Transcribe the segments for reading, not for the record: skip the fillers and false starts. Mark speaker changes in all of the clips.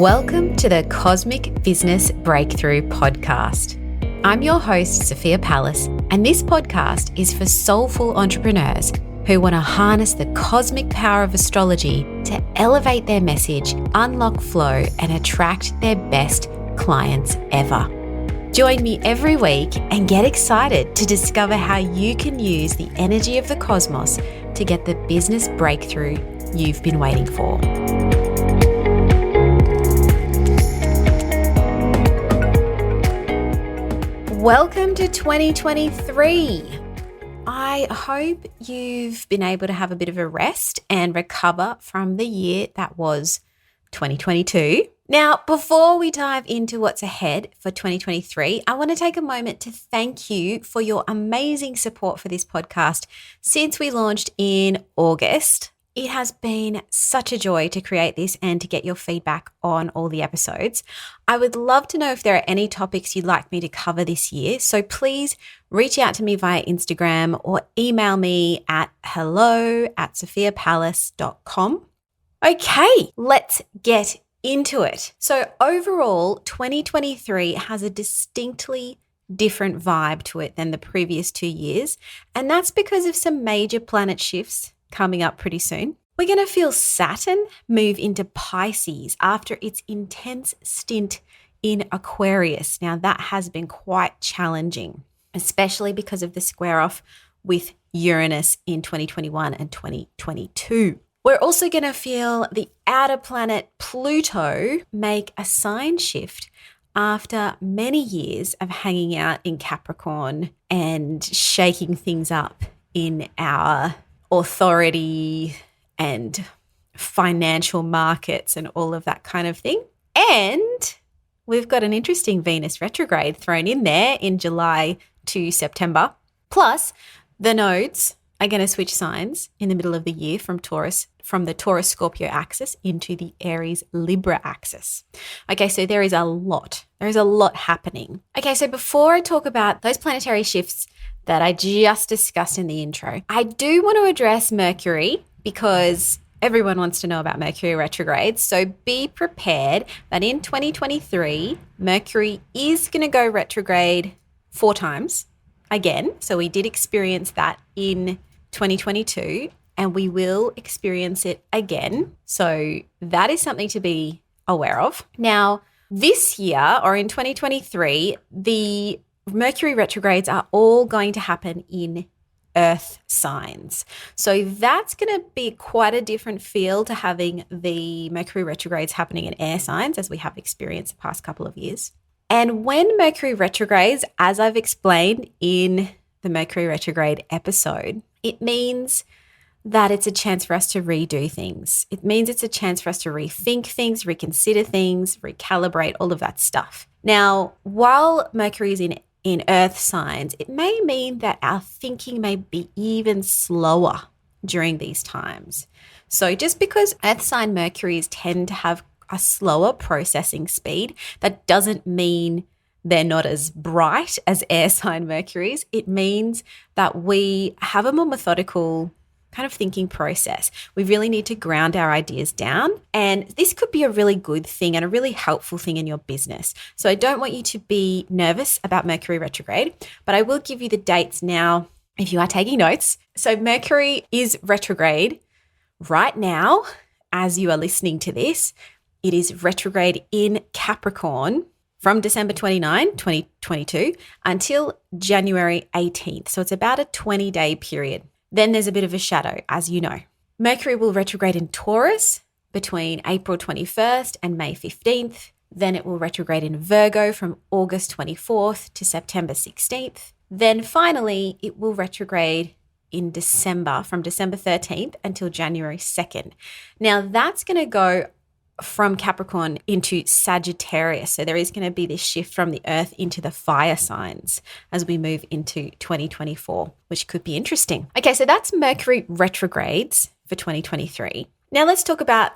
Speaker 1: Welcome to the Cosmic Business Breakthrough Podcast. I'm your host, Sophia Palace, and this podcast is for soulful entrepreneurs who want to harness the cosmic power of astrology to elevate their message, unlock flow, and attract their best clients ever. Join me every week and get excited to discover how you can use the energy of the cosmos to get the business breakthrough you've been waiting for. Welcome to 2023. I hope you've been able to have a bit of a rest and recover from the year that was 2022. Now, before we dive into what's ahead for 2023, I want to take a moment to thank you for your amazing support for this podcast since we launched in August. It has been such a joy to create this and to get your feedback on all the episodes. I would love to know if there are any topics you'd like me to cover this year. So please reach out to me via Instagram or email me at hello@sophiapalace.com. Okay, let's get into it. So overall, 2023 has a distinctly different vibe to it than the previous 2 years. And that's because of some major planet shifts coming up pretty soon. We're going to feel Saturn move into Pisces after its intense stint in Aquarius. Now, that has been quite challenging, especially because of the square off with Uranus in 2021 and 2022. We're also going to feel the outer planet Pluto make a sign shift after many years of hanging out in Capricorn and shaking things up in our authority and financial markets and all of that kind of thing. And we've got an interesting Venus retrograde thrown in there in July to September. Plus, the nodes are going to switch signs in the middle of the year from the Taurus-Scorpio axis into the Aries-Libra axis. Okay, so there is a lot happening. Okay, so before I talk about those planetary shifts that I just discussed in the intro, I do want to address Mercury because everyone wants to know about Mercury retrograde. So be prepared that in 2023, Mercury is going to go retrograde 4 times again. So we did experience that in 2022 and we will experience it again. So that is something to be aware of. Now, this year or in 2023, the Mercury retrogrades are all going to happen in earth signs. So that's going to be quite a different feel to having the Mercury retrogrades happening in air signs as we have experienced the past couple of years. And when Mercury retrogrades, as I've explained in the Mercury retrograde episode, it means that it's a chance for us to redo things. It means it's a chance for us to rethink things, reconsider things, recalibrate, all of that stuff. Now, while Mercury is in earth signs, it may mean that our thinking may be even slower during these times. So just because earth sign Mercuries tend to have a slower processing speed, that doesn't mean they're not as bright as air sign Mercuries. It means that we have a more methodical kind of thinking process. We really need to ground our ideas down. And this could be a really good thing and a really helpful thing in your business. So I don't want you to be nervous about Mercury retrograde, but I will give you the dates now if you are taking notes. So Mercury is retrograde right now as you are listening to this. It is retrograde in Capricorn from December 29, 2022 until January 18th. So it's about a 20-day period. Then there's a bit of a shadow, as you know. Mercury will retrograde in Taurus between April 21st and May 15th. Then it will retrograde in Virgo from August 24th to September 16th. Then finally, it will retrograde in December from December 13th until January 2nd. Now that's going to go from Capricorn into Sagittarius. So there is going to be this shift from the earth into the fire signs as we move into 2024, which could be interesting. Okay, so that's Mercury retrogrades for 2023. Now let's talk about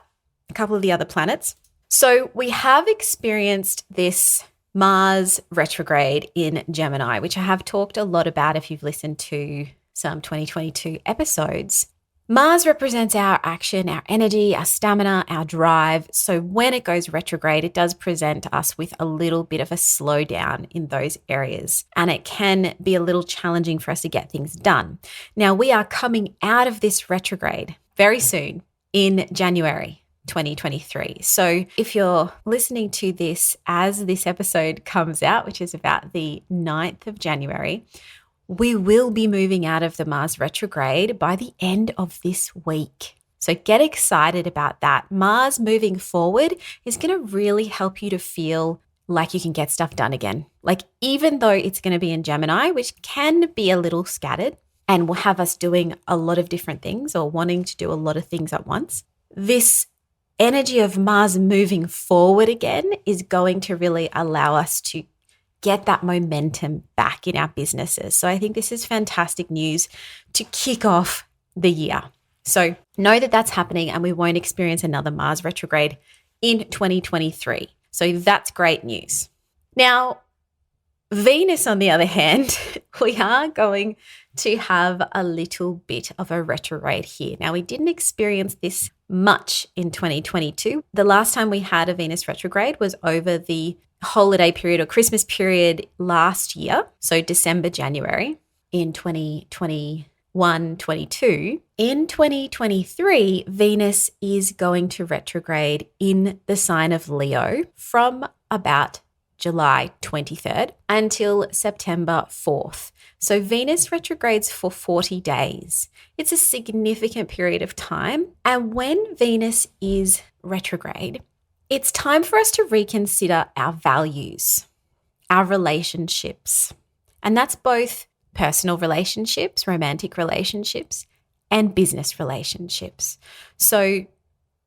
Speaker 1: a couple of the other planets. So we have experienced this Mars retrograde in Gemini, which I have talked a lot about if you've listened to some 2022 episodes. Mars represents our action, our energy, our stamina, our drive. So when it goes retrograde, it does present us with a little bit of a slowdown in those areas. And it can be a little challenging for us to get things done. Now, we are coming out of this retrograde very soon in January 2023. So if you're listening to this as this episode comes out, which is about the 9th of January, we will be moving out of the Mars retrograde by the end of this week. So get excited about that. Mars moving forward is going to really help you to feel like you can get stuff done again. Like, even though it's going to be in Gemini, which can be a little scattered and will have us doing a lot of different things or wanting to do a lot of things at once, this energy of Mars moving forward again is going to really allow us to get that momentum back in our businesses. So I think this is fantastic news to kick off the year. So know that that's happening and we won't experience another Mars retrograde in 2023. So that's great news. Now, Venus, on the other hand, we are going to have a little bit of a retrograde here. Now, we didn't experience this much in 2022. The last time we had a Venus retrograde was over the holiday period or Christmas period last year. So December, January in 2021-22. In 2023, Venus is going to retrograde in the sign of Leo from about July 23rd until September 4th. So Venus retrogrades for 40 days. It's a significant period of time. And when Venus is retrograde, it's time for us to reconsider our values, our relationships. And that's both personal relationships, romantic relationships, and business relationships. So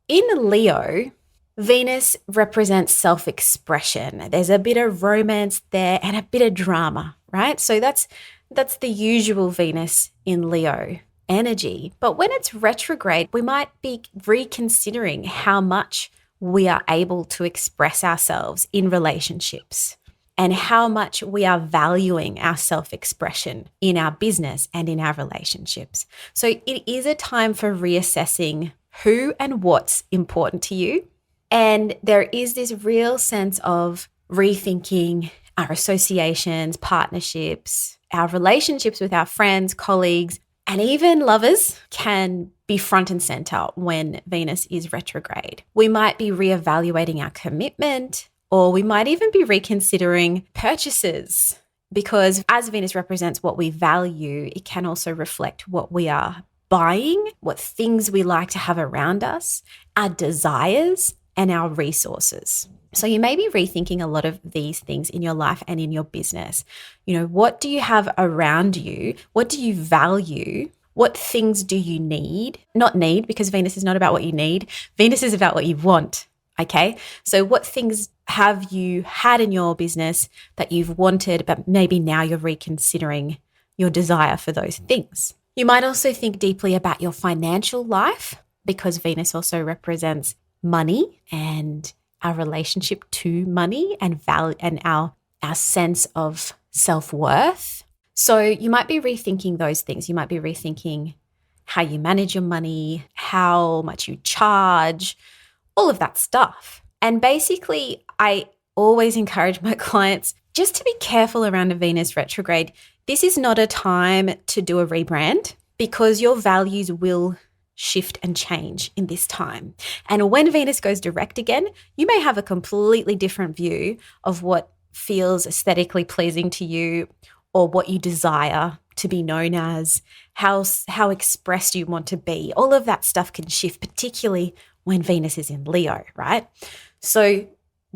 Speaker 1: in Leo, Venus represents self-expression. There's a bit of romance there and a bit of drama, right? So that's the usual Venus in Leo energy. But when it's retrograde, we might be reconsidering how much we are able to express ourselves in relationships and how much we are valuing our self-expression in our business and in our relationships. So it is a time for reassessing who and what's important to you. And there is this real sense of rethinking our associations, partnerships, our relationships with our friends, colleagues, and even lovers can be front and center when Venus is retrograde. We might be reevaluating our commitment, or we might even be reconsidering purchases, because as Venus represents what we value, it can also reflect what we are buying, what things we like to have around us, our desires, and our resources. So you may be rethinking a lot of these things in your life and in your business. You know, what do you have around you? What do you value? What things do you need? Not need, because Venus is not about what you need. Venus is about what you want, okay? So what things have you had in your business that you've wanted, but maybe now you're reconsidering your desire for those things? You might also think deeply about your financial life, because Venus also represents money and our relationship to money and value and our sense of self-worth. So you might be rethinking those things. You might be rethinking how you manage your money, how much you charge, all of that stuff. And basically, I always encourage my clients just to be careful around a Venus retrograde. This is not a time to do a rebrand, because your values will shift and change in this time. And when Venus goes direct again, you may have a completely different view of what feels aesthetically pleasing to you, or what you desire to be known as, how expressed you want to be. All of that stuff can shift, particularly when Venus is in Leo, right? So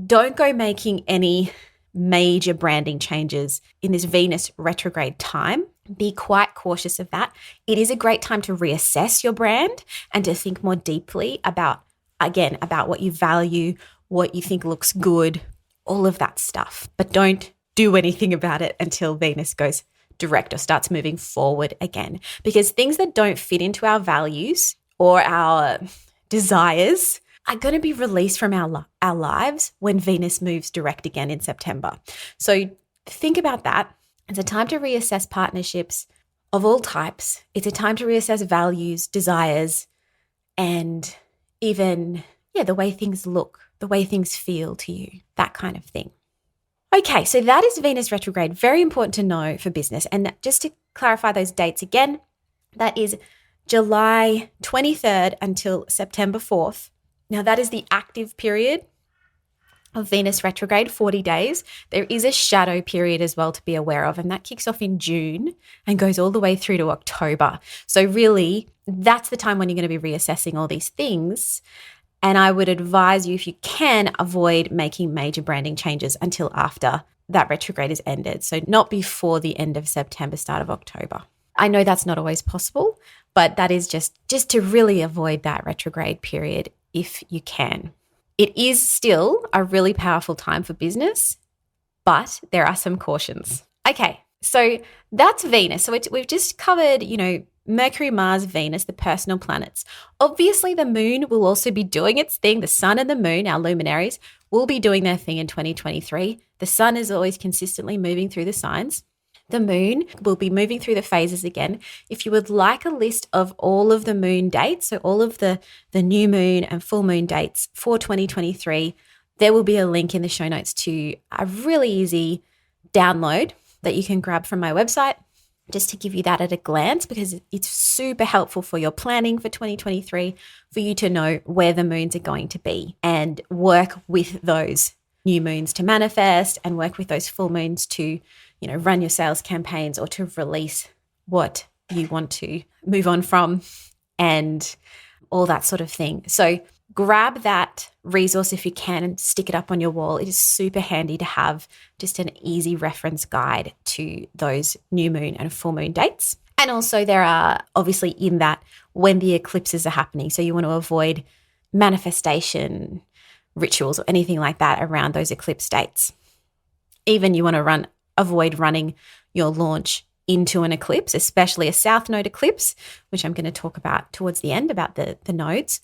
Speaker 1: don't go making any major branding changes in this Venus retrograde time. Be quite cautious of that. It is a great time to reassess your brand and to think more deeply about what you value, what you think looks good, all of that stuff. But don't do anything about it until Venus goes direct or starts moving forward again, because things that don't fit into our values or our desires are going to be released from our lives when Venus moves direct again in September. So think about that. It's a time to reassess partnerships, of all types. It's a time to reassess values, desires, and even, the way things look, the way things feel to you, that kind of thing. Okay, so that is Venus retrograde. Very important to know for business. And just to clarify those dates again, that is July 23rd until September 4th. Now, that is the active period of Venus retrograde, 40 days. There is a shadow period as well to be aware of, and that kicks off in June and goes all the way through to October. So really, that's the time when you're going to be reassessing all these things. And I would advise you, if you can, avoid making major branding changes until after that retrograde is ended. So not before the end of September, start of October. I know that's not always possible, but that is just to really avoid that retrograde period if you can. It is still a really powerful time for business, but there are some cautions. Okay, so that's Venus. So we've just covered, Mercury, Mars, Venus, the personal planets. Obviously, the moon will also be doing its thing. The sun and the moon, our luminaries, will be doing their thing in 2023. The sun is always consistently moving through the signs. The moon will be moving through the phases again. If you would like a list of all of the moon dates, so all of the new moon and full moon dates for 2023, there will be a link in the show notes to a really easy download that you can grab from my website, just to give you that at a glance, because it's super helpful for your planning for 2023, for you to know where the moons are going to be and work with those new moons to manifest and work with those full moons to, run your sales campaigns or to release what you want to move on from and all that sort of thing. So grab that resource if you can and stick it up on your wall. It is super handy to have just an easy reference guide to those new moon and full moon dates. And also there are obviously in that when the eclipses are happening. So you want to avoid manifestation rituals or anything like that around those eclipse dates. Even you want to avoid running your launch into an eclipse, especially a south node eclipse, which I'm going to talk about towards the end about the nodes.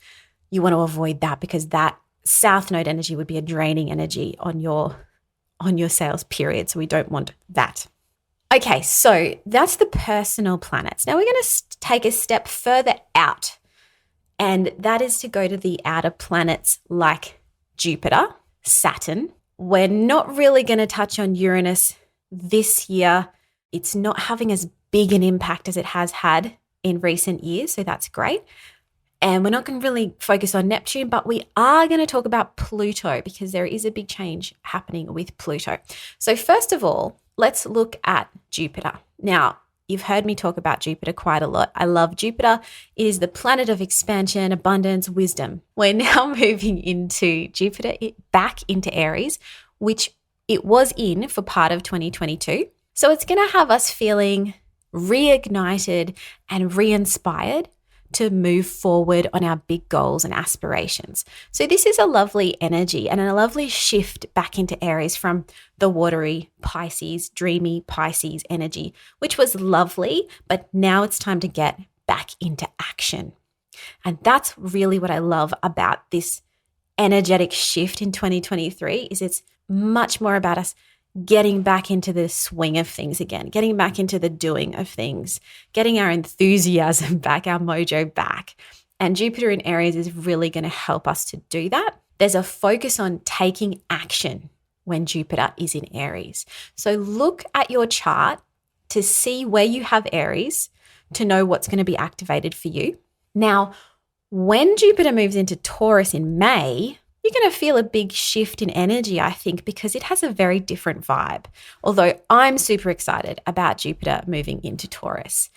Speaker 1: You want to avoid that because that south node energy would be a draining energy on your sales period. So we don't want that. Okay, so that's the personal planets. Now we're going to take a step further out, and that is to go to the outer planets like Jupiter, Saturn. We're not really going to touch on Uranus this year. It's not having as big an impact as it has had in recent years, so that's great. And we're not going to really focus on Neptune, but we are going to talk about Pluto because there is a big change happening with Pluto. So first of all, let's look at Jupiter. Now, you've heard me talk about Jupiter quite a lot. I love Jupiter. It is the planet of expansion, abundance, wisdom. We're now moving into Jupiter, back into Aries, which it was in for part of 2022. So it's going to have us feeling reignited and re-inspired to move forward on our big goals and aspirations. So this is a lovely energy and a lovely shift back into Aries from the watery Pisces, dreamy Pisces energy, which was lovely, but now it's time to get back into action. And that's really what I love about this energetic shift in 2023 is it's much more about us getting back into the swing of things again, getting back into the doing of things, getting our enthusiasm back, our mojo back. And Jupiter in Aries is really going to help us to do that. There's a focus on taking action when Jupiter is in Aries. So look at your chart to see where you have Aries to know what's going to be activated for you. Now, when Jupiter moves into Taurus in May, you're going to feel a big shift in energy, I think, because it has a very different vibe. Although I'm super excited about Jupiter moving into Taurus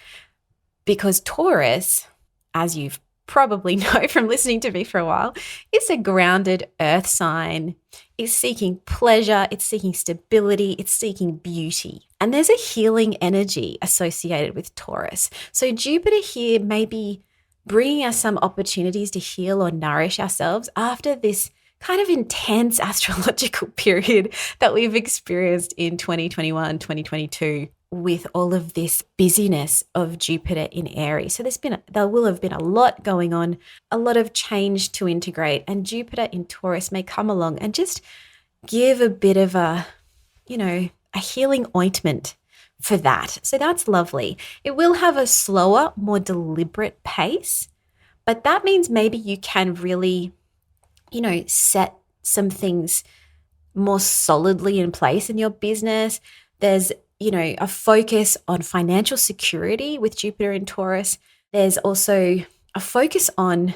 Speaker 1: because Taurus, as you've probably know from listening to me for a while, is a grounded earth sign. It's seeking pleasure, it's seeking stability, it's seeking beauty. And there's a healing energy associated with Taurus. So Jupiter here may be bringing us some opportunities to heal or nourish ourselves after this kind of intense astrological period that we've experienced in 2021, 2022 with all of this busyness of Jupiter in Aries. So there will have been a lot going on, a lot of change to integrate, and Jupiter in Taurus may come along and just give a bit of a healing ointment for that. So that's lovely. It will have a slower, more deliberate pace, but that means maybe you can really, set some things more solidly in place in your business. There's, a focus on financial security with Jupiter in Taurus. There's also a focus on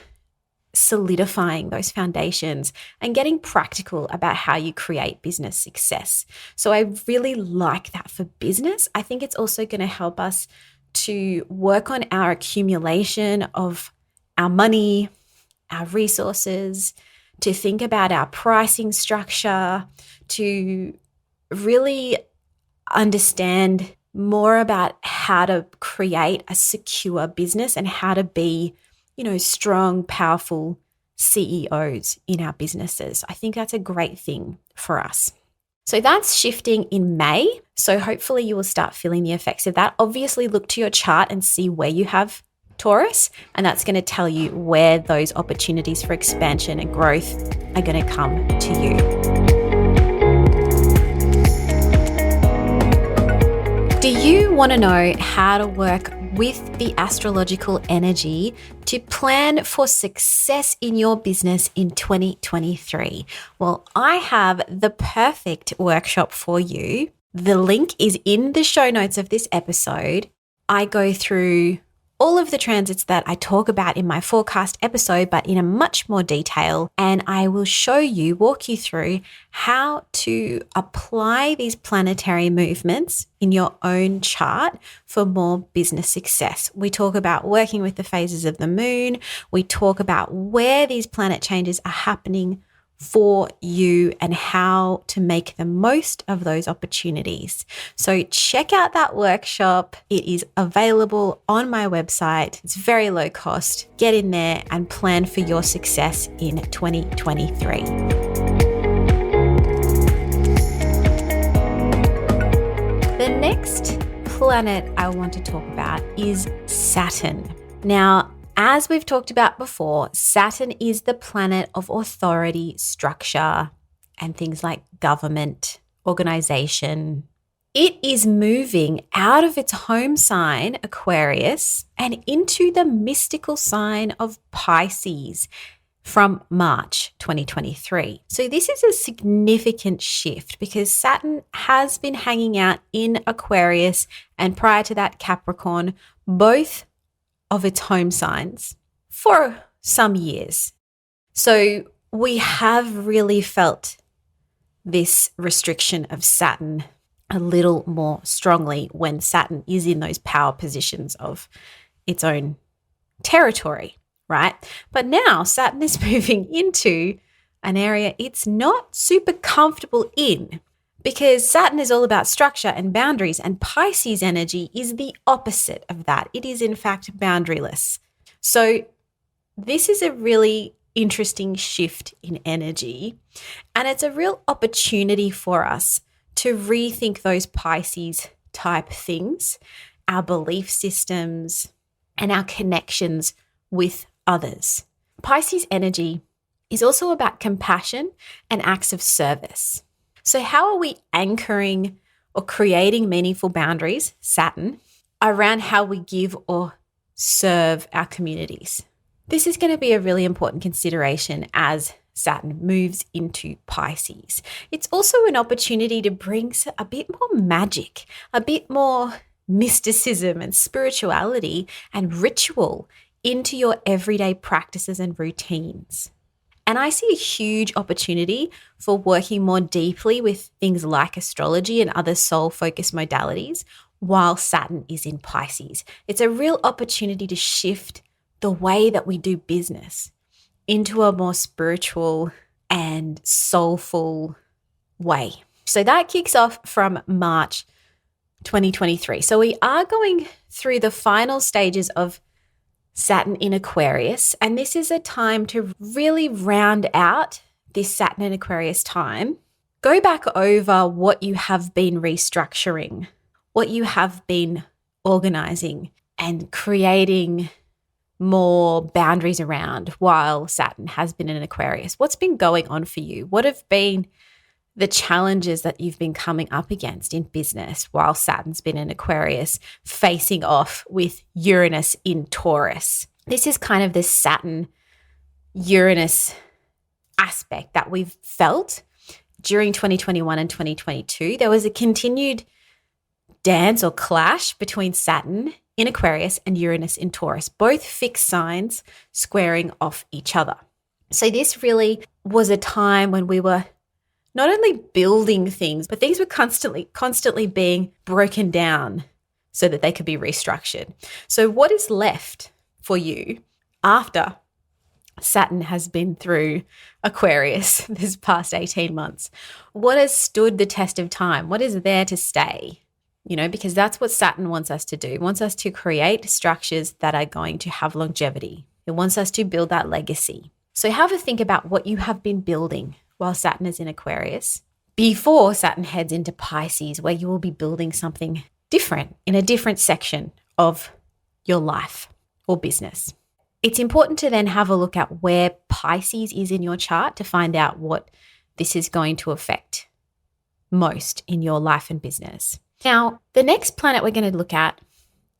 Speaker 1: solidifying those foundations and getting practical about how you create business success. So I really like that for business. I think it's also going to help us to work on our accumulation of our money, our resources, to think about our pricing structure, to really understand more about how to create a secure business and how to be strong, powerful CEOs in our businesses. I think that's a great thing for us. So that's shifting in May. So hopefully you will start feeling the effects of that. Obviously, look to your chart and see where you have Taurus, and that's going to tell you where those opportunities for expansion and growth are going to come to you. Do you want to know how to work with the astrological energy to plan for success in your business in 2023? Well, I have the perfect workshop for you. The link is in the show notes of this episode. I go through all of the transits that I talk about in my forecast episode, but in a much more detail. And I will walk you through how to apply these planetary movements in your own chart for more business success. We talk about working with the phases of the moon. We talk about where these planet changes are happening for you and how to make the most of those opportunities. So check out that workshop. It is available on my website. It's very low cost. Get in there and plan for your success in 2023. The next planet I want to talk about is Saturn. Now, as we've talked about before, Saturn is the planet of authority, structure, and things like government, organization. It is moving out of its home sign, Aquarius, and into the mystical sign of Pisces from March 2023. So this is a significant shift because Saturn has been hanging out in Aquarius and prior to that Capricorn, both of its home signs for some years. So we have really felt this restriction of Saturn a little more strongly when Saturn is in those power positions of its own territory, right? But now Saturn is moving into an area it's not super comfortable in, because Saturn is all about structure and boundaries, and Pisces energy is the opposite of that. It is, in fact, boundaryless. So this is a really interesting shift in energy, and it's a real opportunity for us to rethink those Pisces type things, our belief systems, and our connections with others. Pisces energy is also about compassion and acts of service. So how are we anchoring or creating meaningful boundaries, Saturn, around how we give or serve our communities? This is going to be a really important consideration as Saturn moves into Pisces. It's also an opportunity to bring a bit more magic, a bit more mysticism and spirituality and ritual into your everyday practices and routines. And I see a huge opportunity for working more deeply with things like astrology and other soul-focused modalities while Saturn is in Pisces. It's a real opportunity to shift the way that we do business into a more spiritual and soulful way. So that kicks off from March 2023. So we are going through the final stages of Saturn in Aquarius, and this is a time to really round out this Saturn in Aquarius time. Go back over what you have been restructuring, what you have been organizing and creating more boundaries around while Saturn has been in Aquarius. What's been going on for you? What have been the challenges that you've been coming up against in business while Saturn's been in Aquarius, facing off with Uranus in Taurus. This is kind of the Saturn-Uranus aspect that we've felt during 2021 and 2022. There was a continued dance or clash between Saturn in Aquarius and Uranus in Taurus, both fixed signs squaring off each other. So this really was a time when we were not only building things, but things were constantly being broken down so that they could be restructured. So what is left for you after Saturn has been through Aquarius this past 18 months? What has stood the test of time? What is there to stay? Because that's what Saturn wants us to do. It wants us to create structures that are going to have longevity. It wants us to build that legacy. So have a think about what you have been building while Saturn is in Aquarius before Saturn heads into Pisces, where you will be building something different in a different section of your life or business. It's important to then have a look at where Pisces is in your chart to find out what this is going to affect most in your life and business. Now, the next planet we're going to look at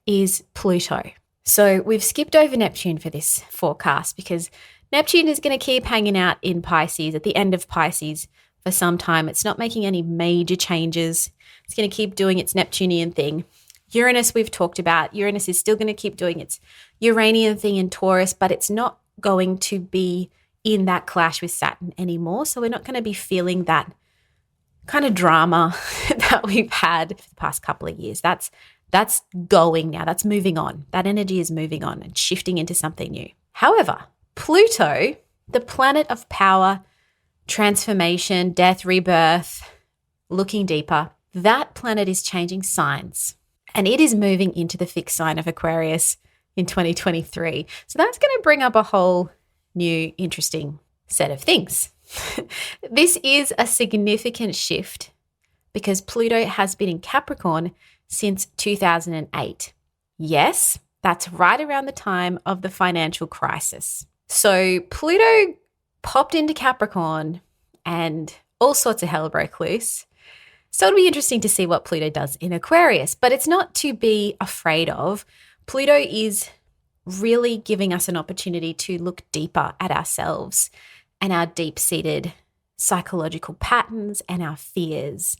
Speaker 1: is Pluto. So we've skipped over Neptune for this forecast because Neptune is going to keep hanging out in Pisces at the end of Pisces for some time. It's not making any major changes. It's going to keep doing its Neptunian thing. Uranus, we've talked about. Uranus is still going to keep doing its Uranian thing in Taurus, but it's not going to be in that clash with Saturn anymore. So we're not going to be feeling that kind of drama that we've had for the past couple of years. That's going now. That's moving on. That energy is moving on and shifting into something new. However, Pluto, the planet of power, transformation, death, rebirth, looking deeper, that planet is changing signs and it is moving into the fixed sign of Aquarius in 2023. So that's going to bring up a whole new interesting set of things. This is a significant shift because Pluto has been in Capricorn since 2008. Yes, that's right around the time of the financial crisis. So Pluto popped into Capricorn and all sorts of hell broke loose. So it'll be interesting to see what Pluto does in Aquarius, but it's not to be afraid of. Pluto is really giving us an opportunity to look deeper at ourselves and our deep-seated psychological patterns and our fears,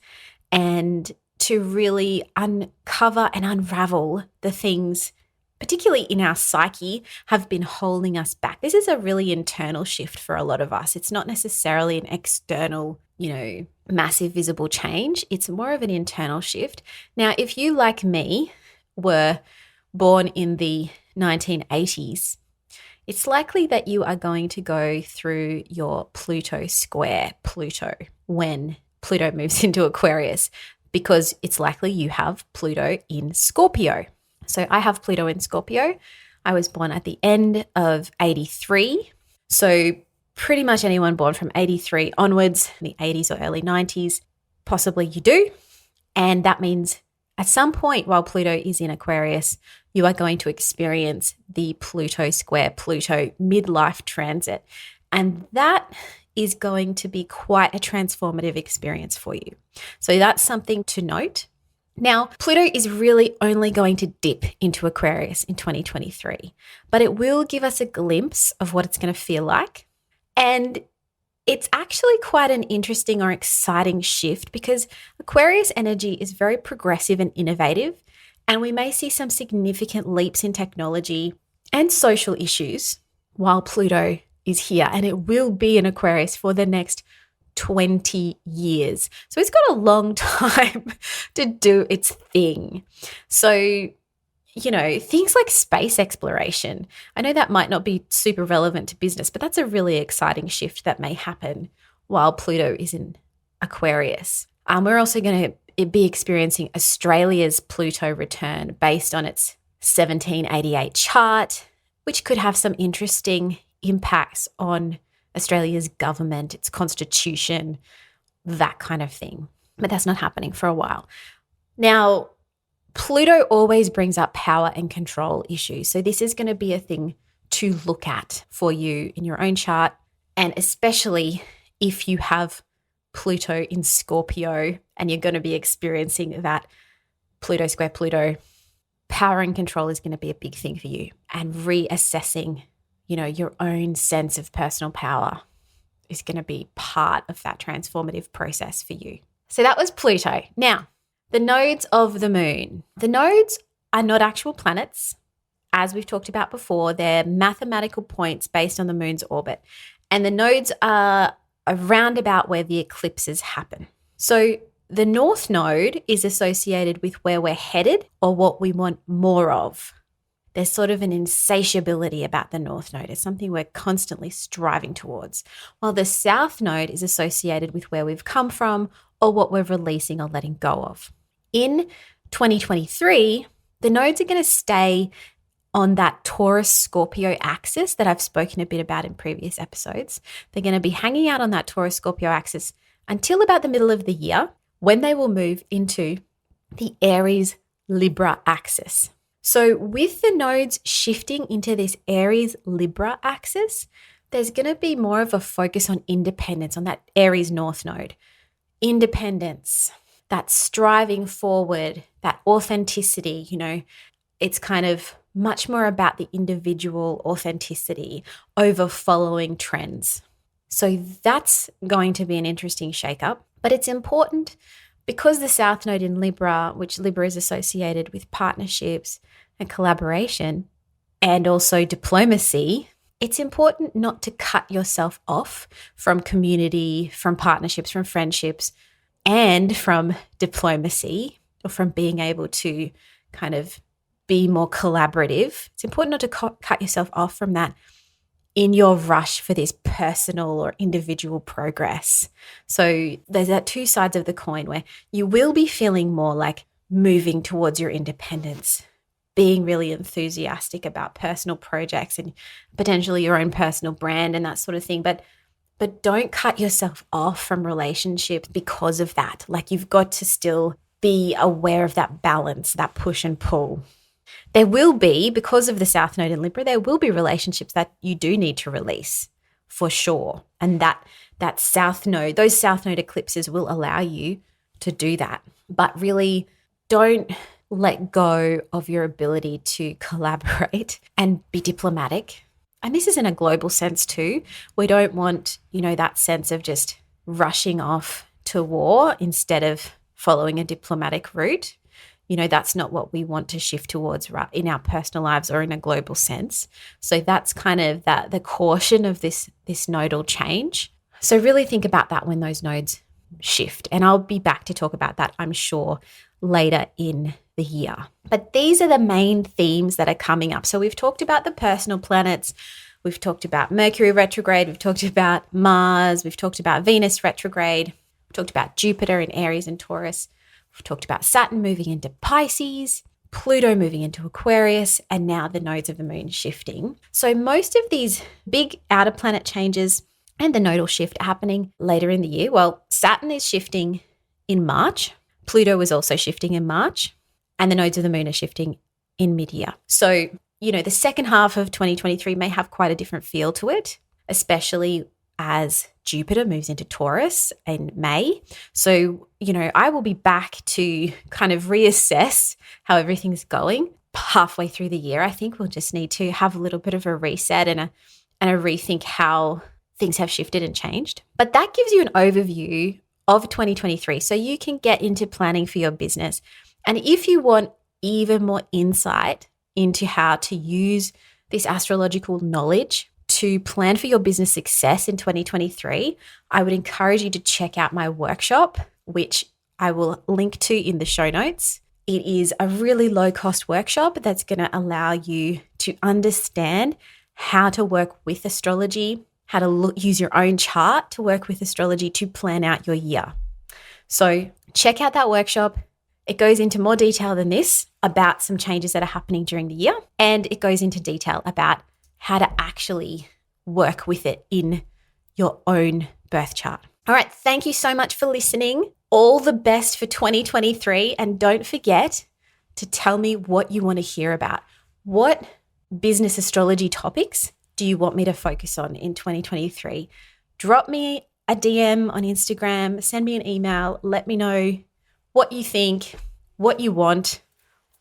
Speaker 1: and to really uncover and unravel the things, particularly in our psyche, have been holding us back. This is a really internal shift for a lot of us. It's not necessarily an external, massive visible change. It's more of an internal shift. Now, if you, like me, were born in the 1980s, it's likely that you are going to go through your Pluto square Pluto when Pluto moves into Aquarius, because it's likely you have Pluto in Scorpio. So I have Pluto in Scorpio. I was born at the end of 83. So pretty much anyone born from 83 onwards, the 80s or early 90s, possibly you do. And that means at some point while Pluto is in Aquarius, you are going to experience the Pluto square Pluto midlife transit. And that is going to be quite a transformative experience for you. So that's something to note. Now, Pluto is really only going to dip into Aquarius in 2023, but it will give us a glimpse of what it's going to feel like. And it's actually quite an interesting or exciting shift because Aquarius energy is very progressive and innovative, and we may see some significant leaps in technology and social issues while Pluto is here, and it will be in Aquarius for the next 20 years. So it's got a long time to do its thing. So, things like space exploration, I know that might not be super relevant to business, but that's a really exciting shift that may happen while Pluto is in Aquarius. We're also going to be experiencing Australia's Pluto return based on its 1788 chart, which could have some interesting impacts on Australia's government, its constitution, that kind of thing. But that's not happening for a while. Now, Pluto always brings up power and control issues. So this is going to be a thing to look at for you in your own chart, and especially if you have Pluto in Scorpio, and you're going to be experiencing that Pluto square Pluto. Power and control is going to be a big thing for you, and reassessing, your own sense of personal power is going to be part of that transformative process for you. So that was Pluto. Now, the nodes of the moon. The nodes are not actual planets. As we've talked about before, they're mathematical points based on the moon's orbit. And the nodes are around about where the eclipses happen. So the north node is associated with where we're headed or what we want more of. There's sort of an insatiability about the north node. It's something we're constantly striving towards. While the south node is associated with where we've come from or what we're releasing or letting go of. In 2023, the nodes are going to stay on that Taurus-Scorpio axis that I've spoken a bit about in previous episodes. They're going to be hanging out on that Taurus-Scorpio axis until about the middle of the year, when they will move into the Aries-Libra axis. So with the nodes shifting into this Aries-Libra axis, there's going to be more of a focus on independence, on that Aries North node. Independence, that striving forward, that authenticity, it's kind of much more about the individual authenticity over following trends. So that's going to be an interesting shakeup, but it's important because the South Node in Libra, which Libra is associated with partnerships and collaboration and also diplomacy, it's important not to cut yourself off from community, from partnerships, from friendships, and from diplomacy, or from being able to kind of be more collaborative. It's important not to cut yourself off from that in your rush for this personal or individual progress. So there's that two sides of the coin where you will be feeling more like moving towards your independence, being really enthusiastic about personal projects and potentially your own personal brand and that sort of thing. But don't cut yourself off from relationships because of that. Like, you've got to still be aware of that balance, that push and pull. There will be, because of the South Node in Libra, there will be relationships that you do need to release for sure. And that South Node, those South Node eclipses will allow you to do that. But really, don't let go of your ability to collaborate and be diplomatic. And this is in a global sense too. We don't want, that sense of just rushing off to war instead of following a diplomatic route. That's not what we want to shift towards in our personal lives or in a global sense. So that's kind of the caution of this nodal change. So really think about that when those nodes shift. And I'll be back to talk about that, I'm sure, later in the year. But these are the main themes that are coming up. So we've talked about the personal planets. We've talked about Mercury retrograde. We've talked about Mars. We've talked about Venus retrograde. We've talked about Jupiter in Aries and Taurus. We've talked about Saturn moving into Pisces, Pluto moving into Aquarius, and now the nodes of the moon shifting. So most of these big outer planet changes and the nodal shift are happening later in the year. Well, Saturn is shifting in March. Pluto is also shifting in March, and the nodes of the moon are shifting in mid-year. So, the second half of 2023 may have quite a different feel to it, especially as Jupiter moves into Taurus in May. So, I will be back to kind of reassess how everything's going halfway through the year. I think we'll just need to have a little bit of a reset and a rethink how things have shifted and changed. But that gives you an overview of 2023, so you can get into planning for your business. And if you want even more insight into how to use this astrological knowledge to plan for your business success in 2023, I would encourage you to check out my workshop, which I will link to in the show notes. It is a really low-cost workshop that's going to allow you to understand how to work with astrology, how to use your own chart to work with astrology to plan out your year. So check out that workshop. It goes into more detail than this about some changes that are happening during the year, and it goes into detail about how to actually work with it in your own birth chart. All right, thank you so much for listening. All the best for 2023, and don't forget to tell me what you want to hear about. What business astrology topics do you want me to focus on in 2023? Drop me a DM on Instagram, send me an email, let me know what you think, what you want,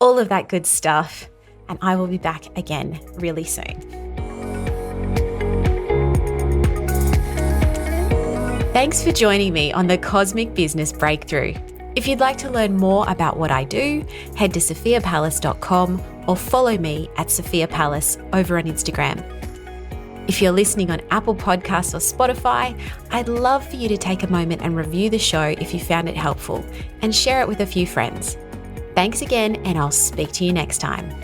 Speaker 1: all of that good stuff. And I will be back again really soon. Thanks for joining me on the Cosmic Business Breakthrough. If you'd like to learn more about what I do, head to sophiapalace.com or follow me at Sophia Palace over on Instagram. If you're listening on Apple Podcasts or Spotify, I'd love for you to take a moment and review the show if you found it helpful and share it with a few friends. Thanks again, and I'll speak to you next time.